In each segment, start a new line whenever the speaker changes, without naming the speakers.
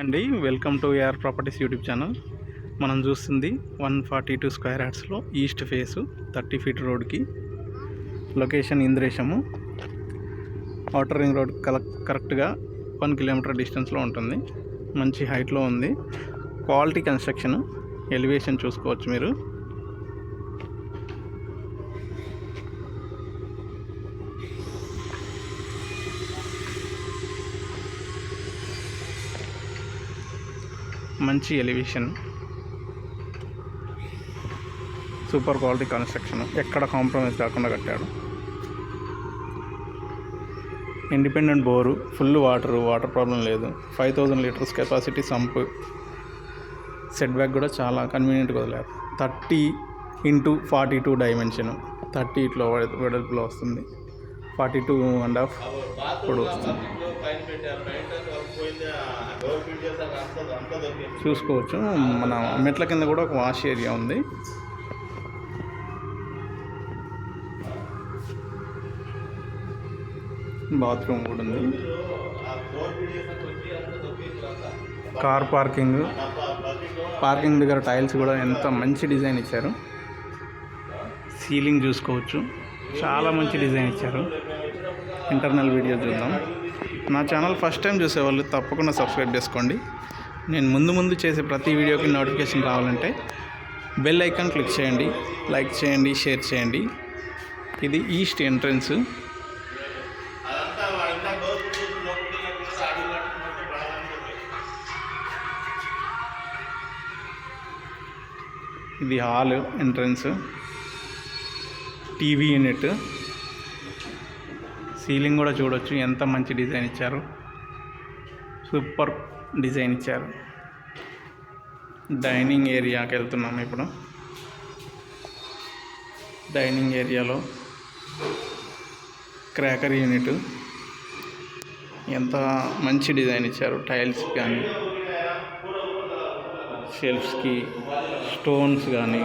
అండి welcome to AR properties YouTube channel. మనం చూస్తుంది 142 స్క్వేర్ యార్డ్స్లో ఈస్ట్ ఫేసు 30 ఫీట్ రోడ్కి లొకేషన్ ఇంద్రేశము. ఔటర్ రింగ్ రోడ్ కరెక్ట్గా 1 కిలోమీటర్ డిస్టెన్స్లో ఉంటుంది. మంచి హైట్లో ఉంది. Quality construction. ఎలివేషన్ చూసుకోవచ్చు మీరు. మంచి ఎలివేషన్, సూపర్ క్వాలిటీ కన్స్ట్రక్షన్, ఎక్కడ కాంప్రమైజ్ కాకుండా కట్టాడు. Independent bore, full water problem లేదు. 5000 litres capacity sump. Set back కూడా చాలా కన్వీనియంట్గా వదిలారు. 30x42 dimension. 30 ఇట్లో వెడల్పులో వస్తుంది, 42.5 పొడవు వస్తుంది. చూసుకోవచ్చు. మన మెట్ల కింద కూడా ఒక వాష్ ఏరియా ఉంది. బాత్రూమ్ కూడా ఉంది. కార్ పార్కింగ్ దగ్గర టైల్స్ కూడా ఎంత మంచి డిజైన్ ఇచ్చారు. సీలింగ్ చూసుకోవచ్చు, చాలా మంచి డిజైన్ ఇచ్చారు. ఇంటర్నల్ వీడియో చూద్దాం. నా ఛానల్ ఫస్ట్ టైం చూసేవాళ్ళు తప్పకుండా సబ్స్క్రైబ్ చేసుకోండి. నేను ముందు చేసే ప్రతి వీడియోకి నోటిఫికేషన్ రావాలంటే బెల్ ఐకాన్ క్లిక్ చేయండి, లైక్ చేయండి, షేర్ చేయండి. ఇది ఈస్ట్ ఎంట్రన్స్. ఇది hall entrance. TV unit. Ceiling కూడా చూడొచ్చు, ఎంత మంచి డిజైన్ ఇచ్చారు. సూపర్ డిజైన్ ఇచ్చారు. డైనింగ్ ఏరియాకి వెళ్తున్నాము ఇప్పుడు. డైనింగ్ ఏరియాలో క్రాకర్ యూనిట్. ఎంత మంచి డిజైన్ ఇచ్చారు. టైల్స్ కానీ, షెల్ఫ్స్కి స్టోన్స్ కానీ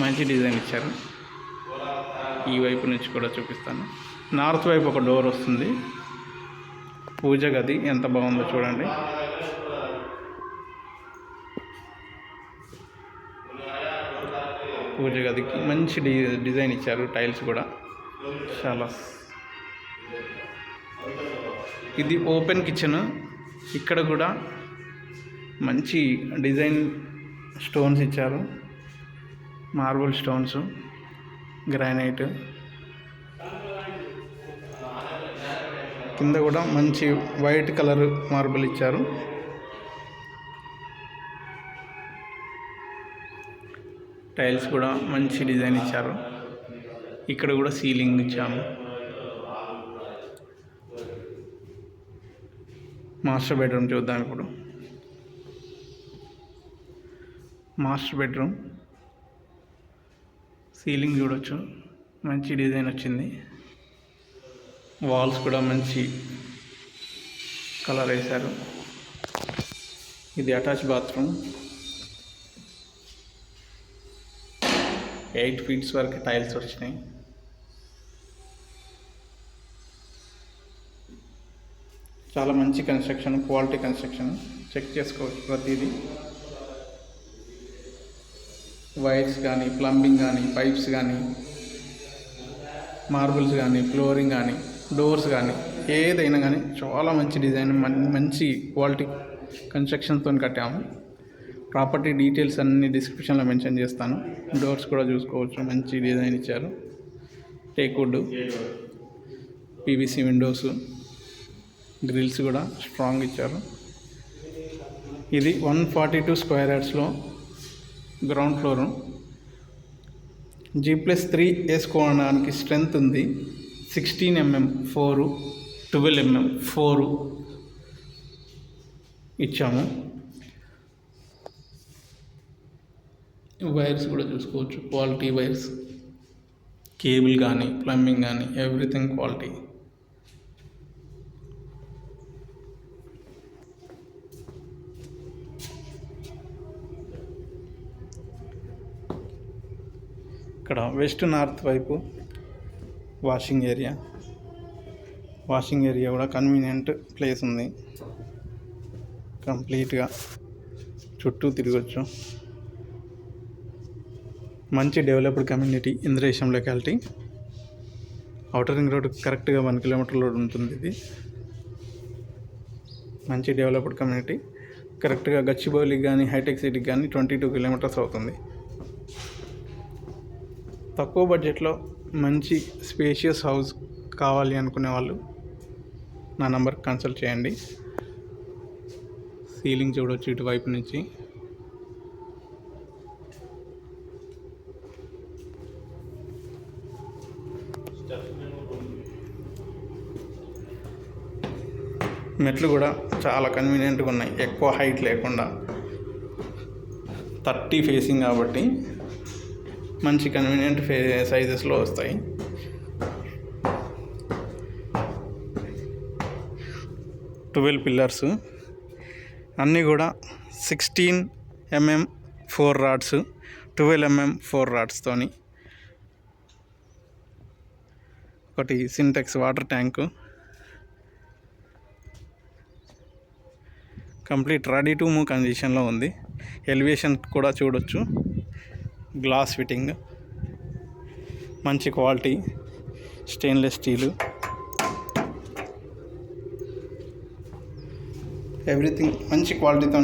మంచి డిజైన్ ఇచ్చారు. ఈ వైపు నుంచి కూడా చూపిస్తాను. నార్త్ వైపు ఒక డోర్ వస్తుంది. పూజ గది ఎంత బాగుందో చూడండి. పూజ గదికి మంచి డిజైన్ ఇచ్చారు. టైల్స్ కూడా చాలా. ఇది ఓపెన్ కిచెన్. ఇక్కడ కూడా మంచి డిజైన్ స్టోన్స్ ఇచ్చారు. Marble stones, granite. కింద కూడా మంచి వైట్ కలర్ మార్బుల్ ఇచ్చారు. టైల్స్ కూడా మంచి డిజైన్ ఇచ్చారు. ఇక్కడ కూడా సీలింగ్ ఇచ్చాము. మాస్టర్ బెడ్రూమ్ చూద్దాం ఇప్పుడు. మాస్టర్ బెడ్రూమ్ సీలింగ్ చూడొచ్చు, మంచి డిజైన్ వచ్చింది. వాల్స్ కూడా మంచి కలర్ వేశారు. ఇది అటాచ్ బాత్రూమ్. 8 ఫీట్స్ వరకు టైల్స్ వచ్చినాయి. చాలా మంచి కన్స్ట్రక్షన్, క్వాలిటీ కన్స్ట్రక్షన్. చెక్ చేసుకోవచ్చు ప్రతిదీ. వైర్స్ కానీ, ప్లంబింగ్ కానీ, పైప్స్ కానీ, మార్బుల్స్ కానీ, ఫ్లోరింగ్ కానీ, డోర్స్ కానీ, ఏదైనా కానీ చాలా మంచి డిజైన్, మంచి క్వాలిటీ కన్స్ట్రక్షన్తో కట్టాము. ప్రాపర్టీ డీటెయిల్స్ అన్ని డిస్క్రిప్షన్లో మెన్షన్ చేస్తాను. డోర్స్ కూడా చూసుకోవచ్చు, మంచి డిజైన్ ఇచ్చారు. టేక్వుడ్, పీవీసీ విండోస్, గ్రిల్స్ కూడా స్ట్రాంగ్ ఇచ్చారు. ఇది 142 స్క్వేర్ యార్డ్స్లో గ్రౌండ్ ఫ్లోరు. G+3 వేసుకోవడానికి స్ట్రెంత్ ఉంది. 16 mm 4, 12 mm 4 ఇచ్చాము. వైర్స్ కూడా చూసుకోవచ్చు, క్వాలిటీ వైర్స్. కేబుల్ కానీ, ప్లంబింగ్ కానీ, ఎవ్రీథింగ్ క్వాలిటీ. ఇక్కడ వెస్ట్ నార్త్ వైపు వాషింగ్ ఏరియా కూడా కన్వీనియంట్ ప్లేస్ ఉంది. కంప్లీట్గా చుట్టూ తిరగచ్చు. మంచి developed community, Indresham locality. Outer ring road కరెక్ట్గా 1 కిలోమీటర్ రోడ్ ఉంటుంది. ఇది మంచి డెవలప్డ్ కమ్యూనిటీ. కరెక్ట్గా గచ్చిబౌలికి కానీ హైటెక్ సిటీకి కానీ 22 కిలోమీటర్స్ అవుతుంది. తక్కువ బడ్జెట్లో మంచి స్పేషియస్ హౌస్ కావాలి అనుకునే వాళ్ళు నా నంబర్కి కన్సల్ట్ చేయండి. సీలింగ్ చూడవచ్చు ఇటువైపు నుంచి. మెట్లు కూడా చాలా కన్వీనియంట్గా ఉన్నాయి, ఎక్కువ హైట్ లేకుండా. 30 ఫేసింగ్ కాబట్టి మంచి కన్వీనియంట్ సైజెస్లో వస్తాయి. 12 పిల్లర్స్ అన్నీ కూడా 16 mm 4 రాడ్స్, 12 mm 4 రాడ్స్తోని. ఒకటి Sintex water tank. Complete ready to move కండిషన్లో ఉంది. ఎలివేషన్ కూడా చూడొచ్చు. గ్లాస్ ఫిట్టింగ్, మంచి క్వాలిటీ, స్టెయిన్లెస్ స్టీలు, ఎవ్రీథింగ్ మంచి క్వాలిటీతో.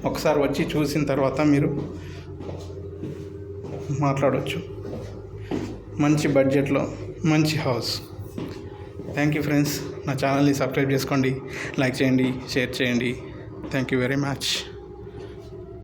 ఒకసారి వచ్చి చూసిన తర్వాత మీరు మాట్లాడవచ్చు. మంచి బడ్జెట్లో మంచి హౌస్. Thank you friends. నా ఛానల్ని సబ్స్క్రైబ్ చేసుకోండి, లైక్ చేయండి, షేర్ చేయండి. Thank you very much.